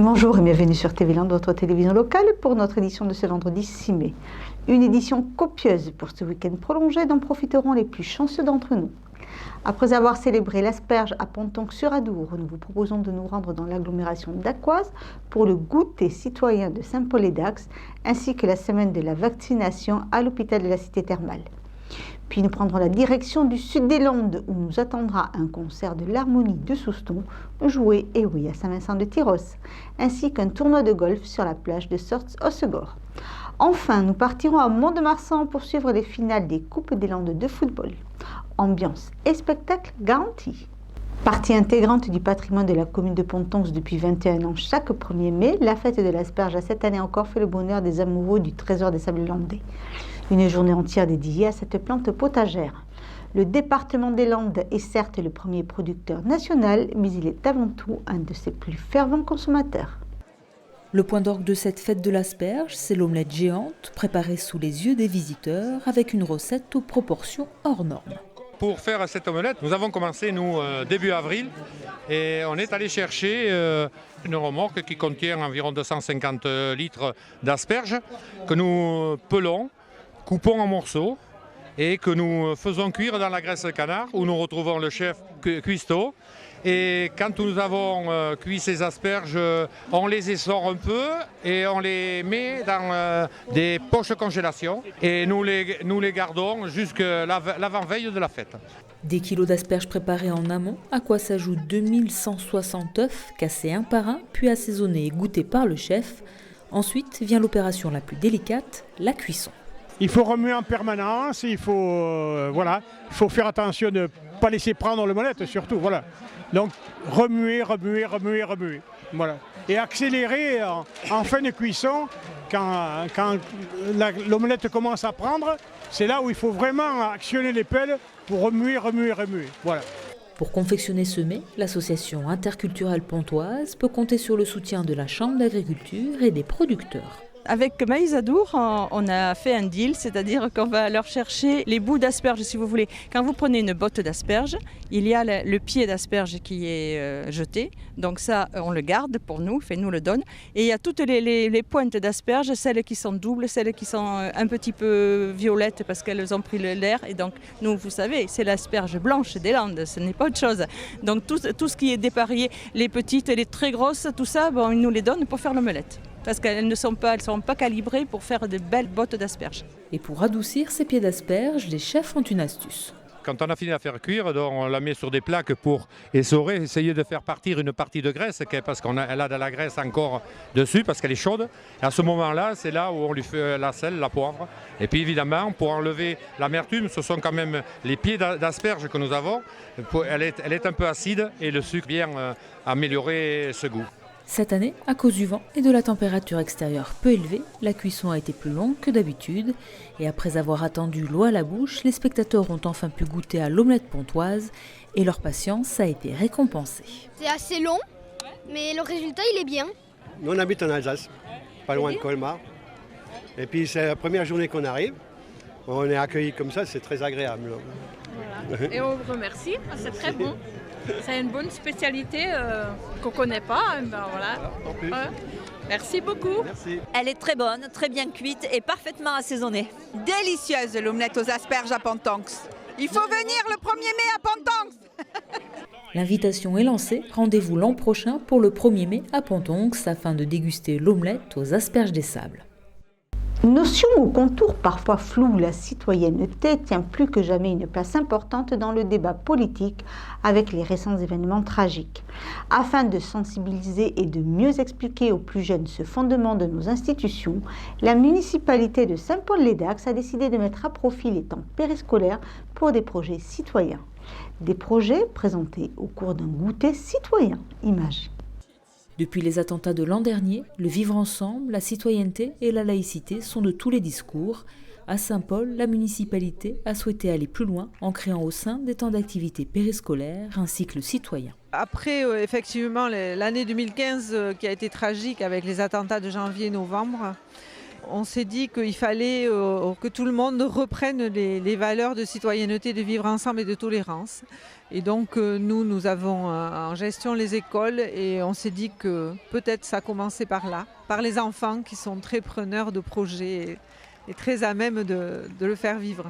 Bonjour et bienvenue sur TV Land, votre télévision locale, pour notre édition de ce vendredi 6 mai. Une édition copieuse pour ce week-end prolongé dont profiteront les plus chanceux d'entre nous. Après avoir célébré l'asperge à Pontonc-sur-Adour, nous vous proposons de nous rendre dans l'agglomération d'Acquoise pour le goûter citoyen de Saint-Paul-et-Dax, ainsi que la semaine de la vaccination à l'hôpital de la Cité thermale. Puis nous prendrons la direction du sud des Landes où nous attendra un concert de l'harmonie de Souston, joué, et oui, à Saint-Vincent-de-Tyrosse, ainsi qu'un tournoi de golf sur la plage de Sorts-Hossegor. Enfin, nous partirons à Mont-de-Marsan pour suivre les finales des Coupes des Landes de football. Ambiance et spectacle garantis. Partie intégrante du patrimoine de la commune de Pontonc depuis 21 ans, chaque 1er mai, la fête de l'asperge a cette année encore fait le bonheur des amoureux du trésor des sables landais. Une journée entière dédiée à cette plante potagère. Le département des Landes est certes le premier producteur national, mais il est avant tout un de ses plus fervents consommateurs. Le point d'orgue de cette fête de l'asperge, c'est l'omelette géante, préparée sous les yeux des visiteurs, avec une recette aux proportions hors normes. Pour faire cette omelette, nous avons commencé, début avril, et on est allé chercher une remorque qui contient environ 250 litres d'asperges, que nous pelons, coupons en morceaux, et que nous faisons cuire dans la graisse de canard, où nous retrouvons le chef cuistot. Et quand nous avons cuit ces asperges, on les essore un peu et on les met dans des poches congélation. Et nous les gardons jusqu'à l'avant-veille de la fête. Des kilos d'asperges préparés en amont, à quoi s'ajoutent 2160 œufs cassés un par un, puis assaisonnés et goûtés par le chef. Ensuite vient l'opération la plus délicate, la cuisson. Il faut remuer en permanence, il faut faire attention de ne pas laisser prendre l'omelette surtout. Voilà. Donc remuer. Voilà. Et accélérer en fin de cuisson, quand l'omelette commence à prendre, c'est là où il faut vraiment actionner les pelles pour remuer. Voilà. Pour confectionner ce mets, l'association interculturelle pontoise peut compter sur le soutien de la Chambre d'agriculture et des producteurs. Avec Maïs Adour, on a fait un deal, c'est-à-dire qu'on va leur chercher les bouts d'asperges, si vous voulez. Quand vous prenez une botte d'asperges, il y a le pied d'asperge qui est jeté. Donc ça, on le garde pour nous, nous le donne. Et il y a toutes les pointes d'asperges, celles qui sont doubles, celles qui sont un petit peu violettes parce qu'elles ont pris l'air. Et donc, nous, vous savez, c'est l'asperge blanche des Landes, ce n'est pas autre chose. Donc tout ce qui est dépareillé, les petites, les très grosses, tout ça, ils nous les donnent pour faire l'omelette. Parce qu'elles ne sont pas calibrées pour faire de belles bottes d'asperges. Et pour adoucir ces pieds d'asperges, les chefs ont une astuce. Quand on a fini à faire cuire, on la met sur des plaques pour essorer, essayer de faire partir une partie de graisse, parce qu'elle a de la graisse encore dessus, parce qu'elle est chaude. Et à ce moment-là, c'est là où on lui fait la sel, la poivre. Et puis évidemment, pour enlever l'amertume, ce sont quand même les pieds d'asperges que nous avons. Elle est un peu acide et le sucre vient améliorer ce goût. Cette année, à cause du vent et de la température extérieure peu élevée, la cuisson a été plus longue que d'habitude. Et après avoir attendu l'eau à la bouche, les spectateurs ont enfin pu goûter à l'omelette pontoise et leur patience a été récompensée. C'est assez long, mais le résultat il est bien. Nous on habite en Alsace, pas loin de Colmar. Et puis c'est la première journée qu'on arrive. On est accueillis comme ça, c'est très agréable. Voilà. Et on vous remercie, c'est très bon. C'est une bonne spécialité qu'on ne connaît pas. Voilà. Merci beaucoup. Merci. Elle est très bonne, très bien cuite et parfaitement assaisonnée. Délicieuse l'omelette aux asperges à Pontonc. Il faut venir le 1er mai à Pontonc. L'invitation est lancée. Rendez-vous l'an prochain pour le 1er mai à Pontonc afin de déguster l'omelette aux asperges des sables. Notion au contour parfois flou, la citoyenneté tient plus que jamais une place importante dans le débat politique avec les récents événements tragiques. Afin de sensibiliser et de mieux expliquer aux plus jeunes ce fondement de nos institutions, la municipalité de Saint-Paul-et-Dax a décidé de mettre à profit les temps périscolaires pour des projets citoyens. Des projets présentés au cours d'un goûter citoyen. Images. Depuis les attentats de l'an dernier, le vivre ensemble, la citoyenneté et la laïcité sont de tous les discours. À Saint-Paul, la municipalité a souhaité aller plus loin en créant au sein des temps d'activité périscolaires un cycle citoyen. Après, effectivement, l'année 2015 qui a été tragique avec les attentats de janvier-novembre, On s'est dit qu'il fallait que tout le monde reprenne les valeurs de citoyenneté, de vivre ensemble et de tolérance. Et donc nous avons en gestion les écoles et on s'est dit que peut-être ça commençait par là, par les enfants qui sont très preneurs de projets et très à même de le faire vivre.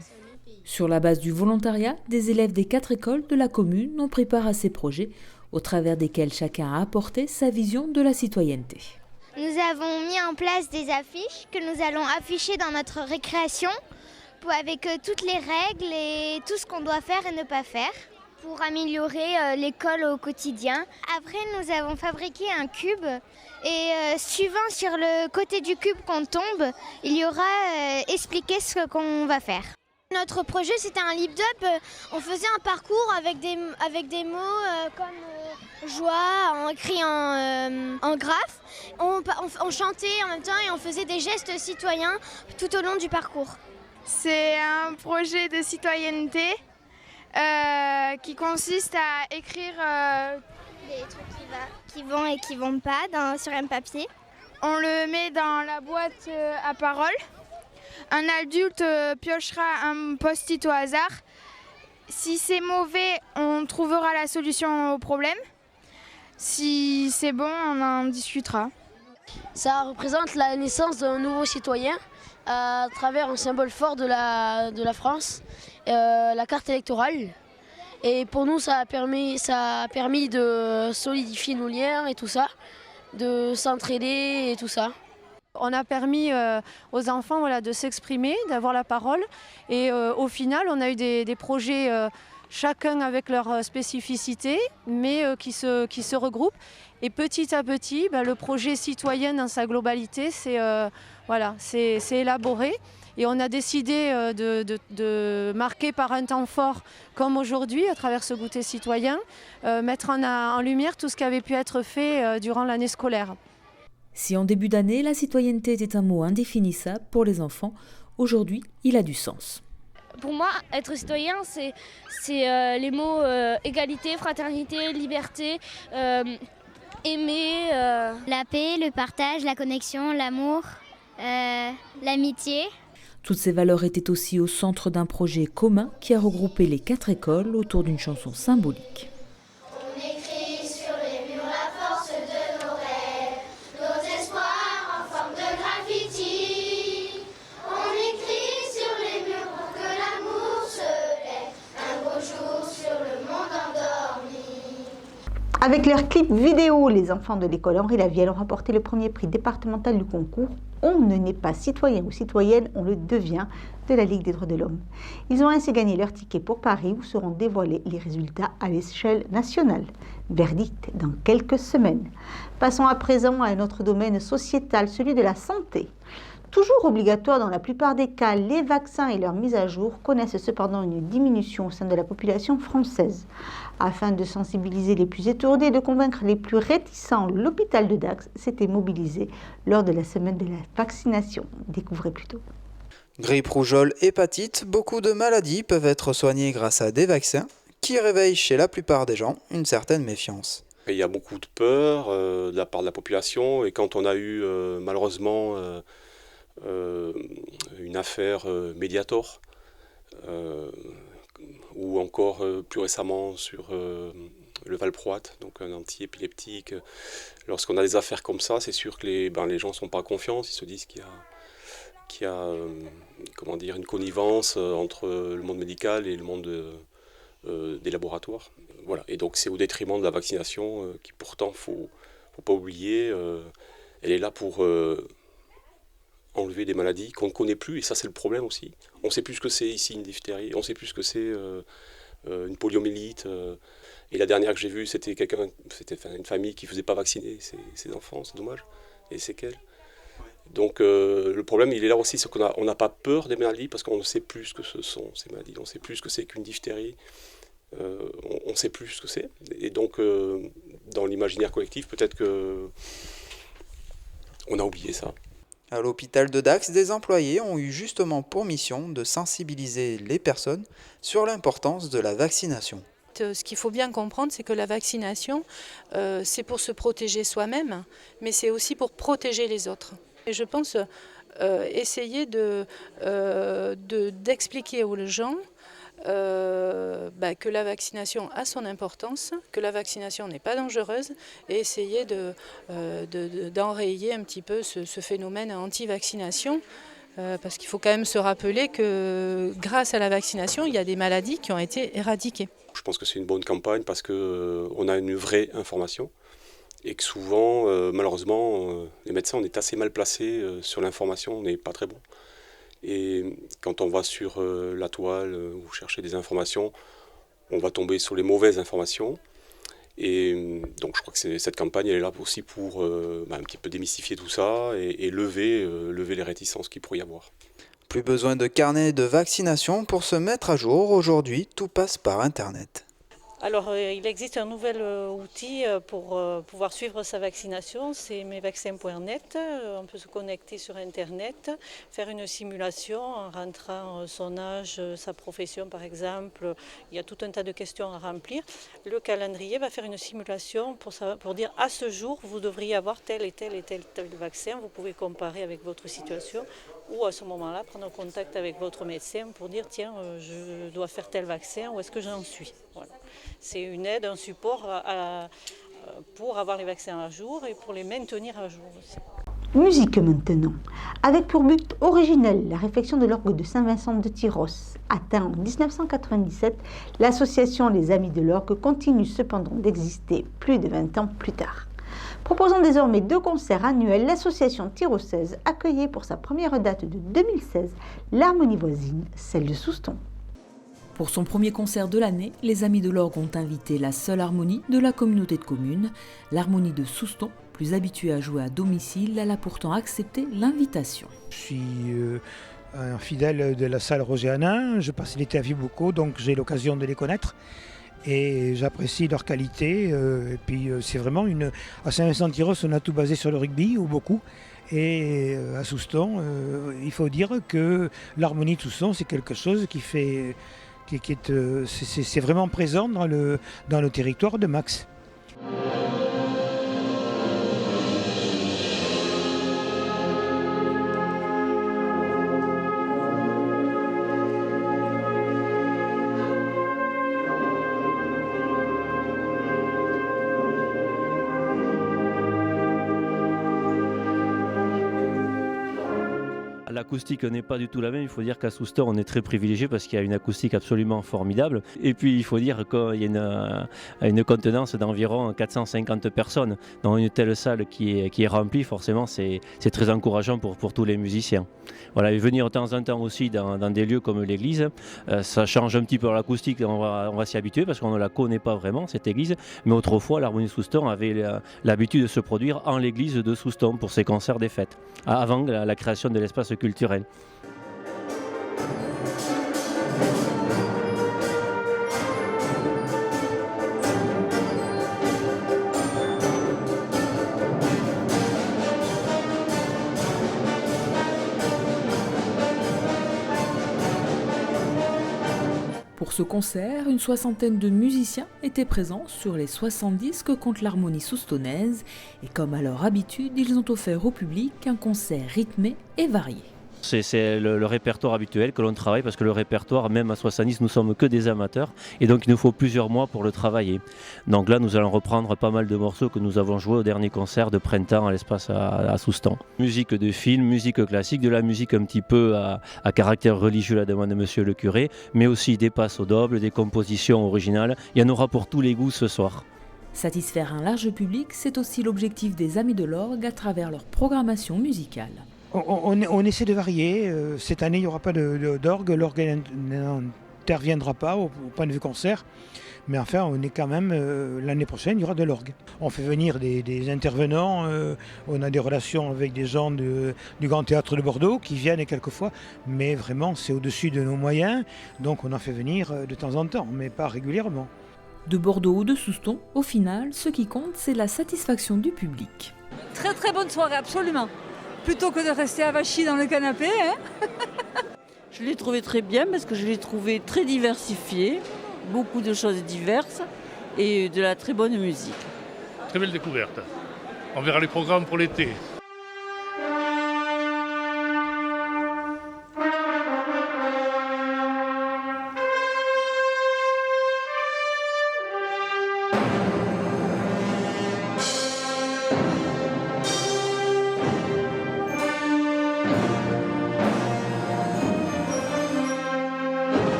Sur la base du volontariat, des élèves des 4 écoles de la commune ont pris part à ces projets, au travers desquels chacun a apporté sa vision de la citoyenneté. Nous avons mis en place des affiches que nous allons afficher dans notre récréation avec toutes les règles et tout ce qu'on doit faire et ne pas faire pour améliorer l'école au quotidien. Après, nous avons fabriqué un cube et suivant sur le côté du cube qu'on tombe, il y aura expliqué ce qu'on va faire. Notre projet, c'était un lip-up. On faisait un parcours avec des mots comme joie, écrit en graphe. On chantait en même temps et on faisait des gestes citoyens tout au long du parcours. C'est un projet de citoyenneté qui consiste à écrire des trucs qui vont et qui vont pas sur un papier. On le met dans la boîte à paroles. Un adulte piochera un post-it au hasard. Si c'est mauvais, on trouvera la solution au problème. Si c'est bon, on en discutera. Ça représente la naissance d'un nouveau citoyen à travers un symbole fort de la France, la carte électorale. Et pour nous, ça a permis de solidifier nos liens et tout ça, de s'entraider et tout ça. On a permis aux enfants de s'exprimer, d'avoir la parole. Et au final, on a eu des projets, chacun avec leur spécificité, mais qui se regroupent. Et petit à petit, le projet citoyen dans sa globalité, c'est élaboré. Et on a décidé de marquer par un temps fort, comme aujourd'hui, à travers ce goûter citoyen, mettre en lumière tout ce qui avait pu être fait durant l'année scolaire. Si en début d'année, la citoyenneté était un mot indéfinissable pour les enfants, aujourd'hui, il a du sens. Pour moi, être citoyen, c'est les mots égalité, fraternité, liberté, aimer. La paix, le partage, la connexion, l'amour, l'amitié. Toutes ces valeurs étaient aussi au centre d'un projet commun qui a regroupé les 4 écoles autour d'une chanson symbolique. On écrit sur les murs la force de nos rêves, nos espoirs en forme de graffiti. On écrit sur les murs pour que l'amour se lève, un beau jour sur le monde endormi. Avec leur clip vidéo, les enfants de l'école Henri Lavielle ont remporté le premier prix départemental du concours « On ne naît pas citoyen ou citoyenne, on le devient » de la Ligue des droits de l'homme. Ils ont ainsi gagné leur ticket pour Paris où seront dévoilés les résultats à l'échelle nationale. Verdict dans quelques semaines. Passons à présent à un autre domaine sociétal, celui de la santé. Toujours obligatoire dans la plupart des cas, les vaccins et leur mise à jour connaissent cependant une diminution au sein de la population française. Afin de sensibiliser les plus étourdis et de convaincre les plus réticents, l'hôpital de Dax s'était mobilisé lors de la semaine de la vaccination. Découvrez plutôt. Grippe, rougeole, hépatite, beaucoup de maladies peuvent être soignées grâce à des vaccins qui réveillent chez la plupart des gens une certaine méfiance. Il y a beaucoup de peur de la part de la population et quand on a eu malheureusement une affaire Mediator ou encore plus récemment sur le valproate, donc un anti-épileptique. Lorsqu'on a des affaires comme ça, c'est sûr que les gens ne sont pas confiants, ils se disent qu'il y a une connivence entre le monde médical et le monde des laboratoires. Voilà. Et donc c'est au détriment de la vaccination qui pourtant, faut pas oublier, elle est là pour enlever des maladies qu'on ne connaît plus, et ça c'est le problème aussi. On ne sait plus ce que c'est ici une diphtérie, on ne sait plus ce que c'est une poliomyélite. Et la dernière que j'ai vue, c'était une famille qui ne faisait pas vacciner ses enfants, c'est dommage, et c'est qu'elle. Donc le problème il est là aussi, c'est qu'on n'a pas peur des maladies parce qu'on ne sait plus ce que ce sont ces maladies, on ne sait plus ce que c'est qu'une diphtérie, on ne sait plus ce que c'est. Et donc dans l'imaginaire collectif, peut-être qu'on a oublié ça. À l'hôpital de Dax, des employés ont eu justement pour mission de sensibiliser les personnes sur l'importance de la vaccination. Ce qu'il faut bien comprendre, c'est que la vaccination, c'est pour se protéger soi-même, mais c'est aussi pour protéger les autres. Et je pense essayer d'expliquer aux gens que la vaccination a son importance, que la vaccination n'est pas dangereuse et essayer d'enrayer un petit peu ce phénomène anti-vaccination. Parce qu'il faut quand même se rappeler que grâce à la vaccination, il y a des maladies qui ont été éradiquées. Je pense que c'est une bonne campagne parce qu'on a une vraie information et que souvent, malheureusement, les médecins, on est assez mal placés sur l'information, on n'est pas très bon. Et quand on va sur la toile ou chercher des informations, on va tomber sur les mauvaises informations. Et donc je crois que cette campagne elle est là aussi pour un petit peu démystifier tout ça et lever les réticences qu'il pourrait y avoir. Plus besoin de carnet de vaccination pour se mettre à jour. Aujourd'hui, tout passe par Internet. Alors, il existe un nouvel outil pour pouvoir suivre sa vaccination, c'est mesvaccins.net. On peut se connecter sur Internet, faire une simulation en rentrant son âge, sa profession par exemple. Il y a tout un tas de questions à remplir. Le calendrier va faire une simulation pour dire à ce jour, vous devriez avoir tel et tel et tel vaccin. Vous pouvez comparer avec votre situation ou à ce moment-là prendre contact avec votre médecin pour dire tiens, je dois faire tel vaccin, où est-ce que j'en suis. Voilà. C'est une aide, un support pour avoir les vaccins à jour et pour les maintenir à jour aussi. Musique maintenant, avec pour but originel la réflexion de l'orgue de Saint-Vincent de Tyrosse. Atteint en 1997, l'association Les Amis de l'Orgue continue cependant d'exister plus de 20 ans plus tard. Proposant désormais 2 concerts annuels, l'association tyrossaise accueillait pour sa première date de 2016 l'harmonie voisine, celle de Souston. Pour son premier concert de l'année, les Amis de l'Orgue ont invité la seule harmonie de la communauté de communes. L'harmonie de Souston, plus habituée à jouer à domicile, elle a pourtant accepté l'invitation. Je suis un fidèle de la salle Roger Hanin, je passe l'été à Vieux-Boucau, donc j'ai l'occasion de les connaître. Et j'apprécie leur qualité. Et puis c'est vraiment à Saint-Vincent-de-Tyrosse, on a tout basé sur le rugby, ou beaucoup. Et à Souston, il faut dire que l'harmonie de Souston, c'est quelque chose qui fait... c'est vraiment présent dans le territoire de Max. L'acoustique n'est pas du tout la même, il faut dire qu'à Souston on est très privilégié parce qu'il y a une acoustique absolument formidable et puis il faut dire qu'il y a une contenance d'environ 450 personnes dans une telle salle qui est remplie, forcément c'est très encourageant pour tous les musiciens. Voilà, et venir de temps en temps aussi dans des lieux comme l'église, ça change un petit peu l'acoustique, on va s'y habituer parce qu'on ne la connaît pas vraiment cette église, mais autrefois l'harmonie de Souston avait l'habitude de se produire en l'église de Souston pour ses concerts des fêtes, avant la création de l'espace culturel. Pour ce concert, une 60aine de musiciens étaient présents sur les 70 que compte l'harmonie soustonnaise et comme à leur habitude, ils ont offert au public un concert rythmé et varié. C'est le répertoire habituel que l'on travaille parce que le répertoire, même à 70, nous sommes que des amateurs et donc il nous faut plusieurs mois pour le travailler. Donc là, nous allons reprendre pas mal de morceaux que nous avons joués au dernier concert de printemps à l'espace à Souston. Musique de film, musique classique, de la musique un petit peu à caractère religieux, la demande de monsieur le curé, mais aussi des passes au double, des compositions originales. Il y en aura pour tous les goûts ce soir. Satisfaire un large public, c'est aussi l'objectif des Amis de l'Orgue à travers leur programmation musicale. On essaie de varier. Cette année, il n'y aura pas d'orgue. L'orgue n'interviendra pas au point de vue concert. Mais enfin, on est quand même, l'année prochaine, il y aura de l'orgue. On fait venir des intervenants. On a des relations avec des gens du Grand Théâtre de Bordeaux qui viennent quelquefois. Mais vraiment, c'est au-dessus de nos moyens. Donc on en fait venir de temps en temps, mais pas régulièrement. De Bordeaux ou de Souston, au final, ce qui compte, c'est la satisfaction du public. Très très bonne soirée, absolument. Plutôt que de rester avachis dans le canapé. Je l'ai trouvé très bien parce que je l'ai trouvé très diversifié, beaucoup de choses diverses et de la très bonne musique. Très belle découverte. On verra les programmes pour l'été.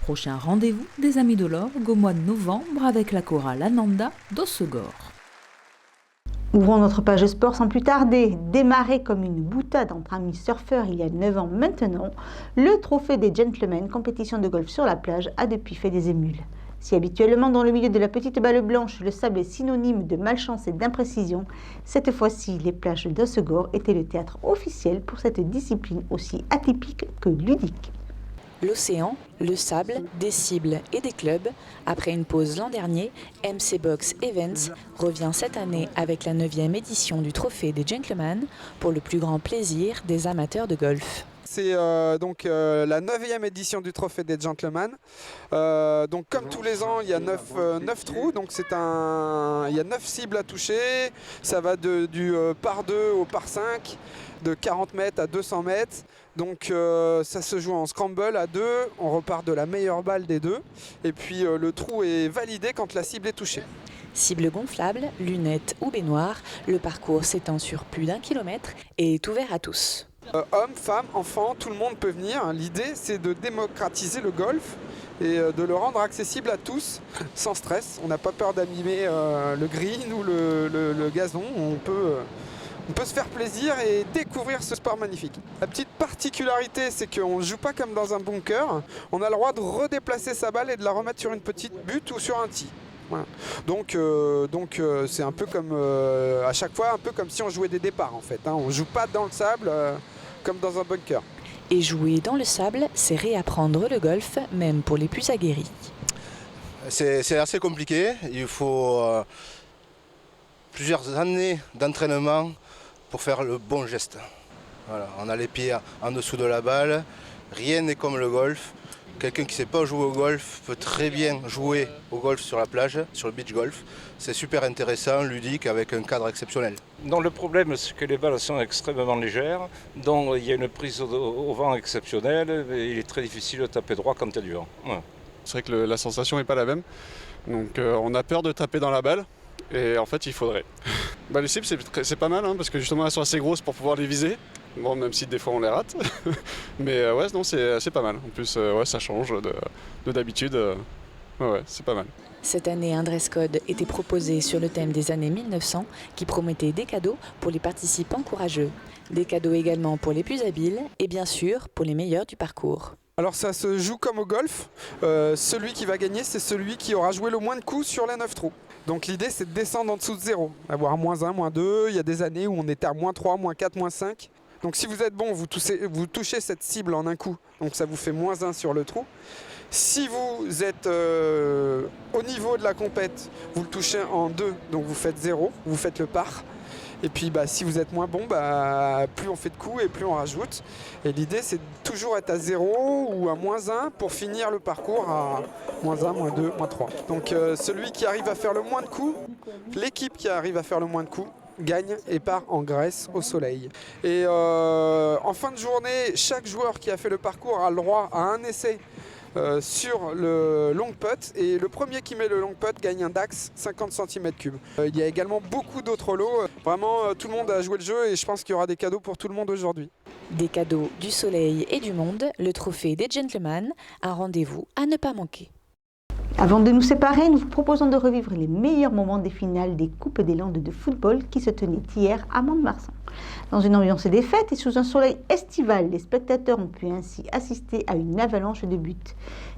Prochain rendez-vous des Amis de l'Orgue au mois de novembre avec la chorale Ananda d'Hossegor. Ouvrons notre page sport sans plus tarder. Démarré comme une boutade entre amis surfeurs il y a 9 ans maintenant, le trophée des gentlemen, compétition de golf sur la plage, a depuis fait des émules. Si habituellement dans le milieu de la petite balle blanche, le sable est synonyme de malchance et d'imprécision, cette fois-ci les plages d'Hossegor étaient le théâtre officiel pour cette discipline aussi atypique que ludique. L'océan, le sable, des cibles et des clubs. Après une pause l'an dernier, MC Box Events revient cette année avec la 9e édition du Trophée des Gentlemen pour le plus grand plaisir des amateurs de golf. C'est la 9e édition du Trophée des Gentlemen. Donc comme tous les ans, il y a 9 trous, donc il y a 9 cibles à toucher. Ça va du par 2 au par 5, de 40 mètres à 200 mètres. Donc ça se joue en scramble à 2, on repart de la meilleure balle des deux. Et puis le trou est validé quand la cible est touchée. Cible gonflable, lunettes ou baignoire, le parcours s'étend sur plus d'1 kilomètre et est ouvert à tous. Hommes, femmes, enfants, tout le monde peut venir. L'idée, c'est de démocratiser le golf et de le rendre accessible à tous, sans stress. On n'a pas peur d'abîmer le green ou le gazon. On peut se faire plaisir et découvrir ce sport magnifique. La petite particularité, c'est qu'on ne joue pas comme dans un bunker. On a le droit de redéplacer sa balle et de la remettre sur une petite butte ou sur un tee. Voilà. Donc c'est un peu comme à chaque fois, un peu comme si on jouait des départs en fait. On ne joue pas dans le sable comme dans un bunker. Et jouer dans le sable, c'est réapprendre le golf, même pour les plus aguerris. C'est assez compliqué. Il faut plusieurs années d'entraînement pour faire le bon geste. Voilà. On a les pieds en dessous de la balle. Rien n'est comme le golf. Quelqu'un qui ne sait pas jouer au golf peut très bien jouer au golf sur la plage, sur le beach golf. C'est super intéressant, ludique, avec un cadre exceptionnel. Donc le problème, c'est que les balles sont extrêmement légères, donc il y a une prise au vent exceptionnelle, et il est très difficile de taper droit quand il y a du vent. Ouais. C'est vrai que la sensation n'est pas la même, donc on a peur de taper dans la balle, et en fait il faudrait. Les cibles c'est pas mal, parce que justement elles sont assez grosses pour pouvoir les viser. Bon, même si des fois on les rate, mais ouais, non, c'est pas mal. En plus, ça change de d'habitude. Ouais, c'est pas mal. Cette année, un dress code était proposé sur le thème des années 1900 qui promettait des cadeaux pour les participants courageux. Des cadeaux également pour les plus habiles et bien sûr pour les meilleurs du parcours. Alors ça se joue comme au golf. Celui qui va gagner, c'est celui qui aura joué le moins de coups sur les 9 trous. Donc l'idée, c'est de descendre en dessous de 0, avoir -1, -2. Il y a des années où on était à -3, -4, -5. Donc si vous êtes bon, vous touchez cette cible en un coup, donc ça vous fait -1 sur le trou. Si vous êtes au niveau de la compète, vous le touchez en 2, donc vous faites 0, vous faites le par. Et puis si vous êtes moins bon, plus on fait de coups et plus on rajoute. Et l'idée, c'est de toujours être à 0 ou à -1 pour finir le parcours à -1, -2, -3. Donc celui qui arrive à faire le moins de coups, l'équipe qui arrive à faire le moins de coups, gagne et part en Grèce au soleil. Et en fin de journée, chaque joueur qui a fait le parcours a le droit à un essai sur le long putt, et le premier qui met le long putt gagne un DAX 50 cm3. Il y a également beaucoup d'autres lots. Vraiment, tout le monde a joué le jeu et je pense qu'il y aura des cadeaux pour tout le monde aujourd'hui. Des cadeaux, du soleil et du monde, le trophée des gentlemen, un rendez-vous à ne pas manquer. Avant de nous séparer, nous vous proposons de revivre les meilleurs moments des finales des Coupes des Landes de football qui se tenaient hier à Mont-de-Marsan. Dans une ambiance des fêtes et sous un soleil estival, les spectateurs ont pu ainsi assister à une avalanche de buts.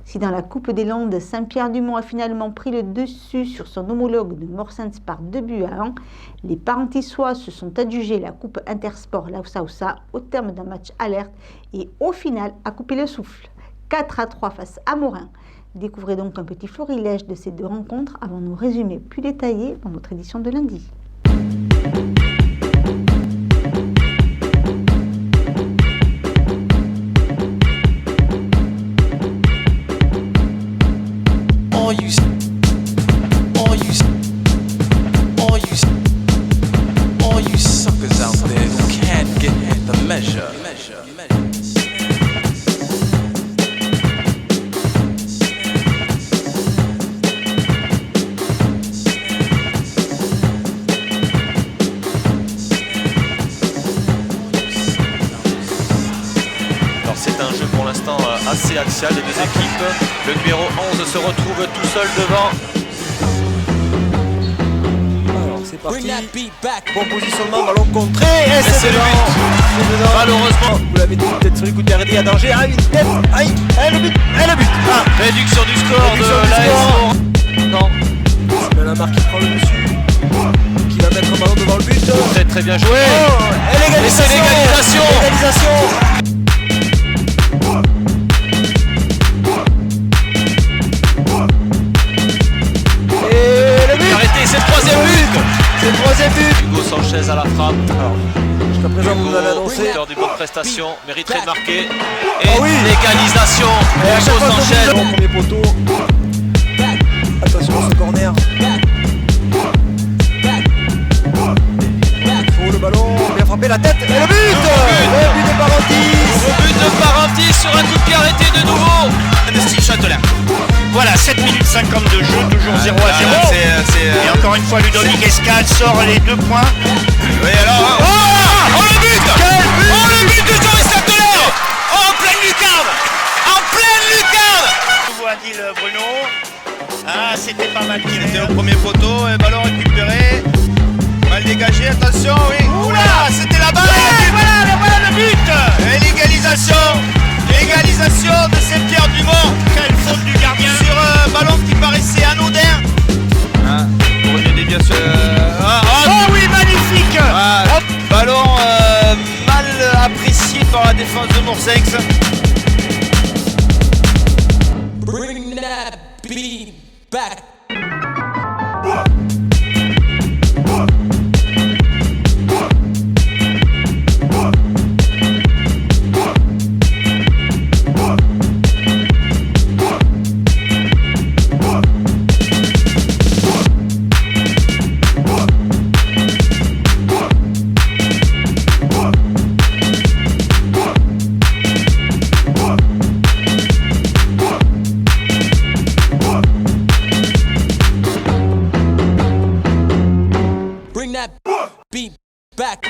Si dans la Coupe des Landes, Saint-Pierre-du-Mont a finalement pris le dessus sur son homologue de Morsens par 2-1, les Parentissois se sont adjugés la Coupe Intersport Lausa au terme d'un match alerte et au final a coupé le souffle. 4-3 face à Morin. Découvrez donc un petit florilège de ces deux rencontres avant nos résumés plus détaillés dans notre édition de lundi. All you suckers out there who can't get the measure. tracé axial des deux équipes. Le numéro 11 se retrouve tout seul devant. Alors c'est parti. Bon positionnement, ballon contré. Et c'est le but. Malheureusement. Vous l'avez dit, peut-être sur les coups de RD à danger. Ah, une tête. Aïe, le but. Le but. Ah. Réduction du score de l'AS. Non. C'est Lamar qui prend le dessus. Qui va mettre un ballon devant le but. Très bien joué. Oh, et l'égalisation. C'est le troisième but. C'est le troisième but. Hugo Sanchez à la frappe. Jusqu'à présent, vous l'avez annoncé. Lors d'une bonne prestation, mériterait de marquer. Et l'égalisation. Hugo Sanchez. Au premier poteau. Attention à ce corner. Oh, le ballon, bien frappé la tête. Et le but. Le but de Parentis. Le but de Parentis sur un coup de pied arrêté de nouveau de Steve Châtelain. Voilà, 7 minutes 50 de jeu, toujours 0-0. Et encore une fois, Ludovic Escale sort les 2 points. Oui, alors. Oh le but. Oh le but de Joris Châtelain. En pleine lucarne. En pleine lucarne. On voit dit le Bruno. Ah, c'était pas mal tiré. C'était au premier poteau, et ballon récupéré. Mal dégagé, attention, oui. Oula, c'était la balle. Voilà le but. Et l'égalisation. Égalisation de Saint-Pierre Dumont. Quelle faute du gardien. Sur un ballon qui paraissait anodin. Pour une déviation. Oh oui, magnifique. Ballon mal apprécié par la défense de Mourzinx. Bring that beat back. Beat back.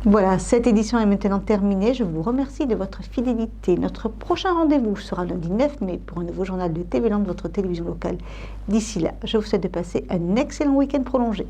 Voilà, cette édition est maintenant terminée. Je vous remercie de votre fidélité. Notre prochain rendez-vous sera lundi 9 mai pour un nouveau journal de TV Land, votre télévision locale. D'ici là, je vous souhaite de passer un excellent week-end prolongé.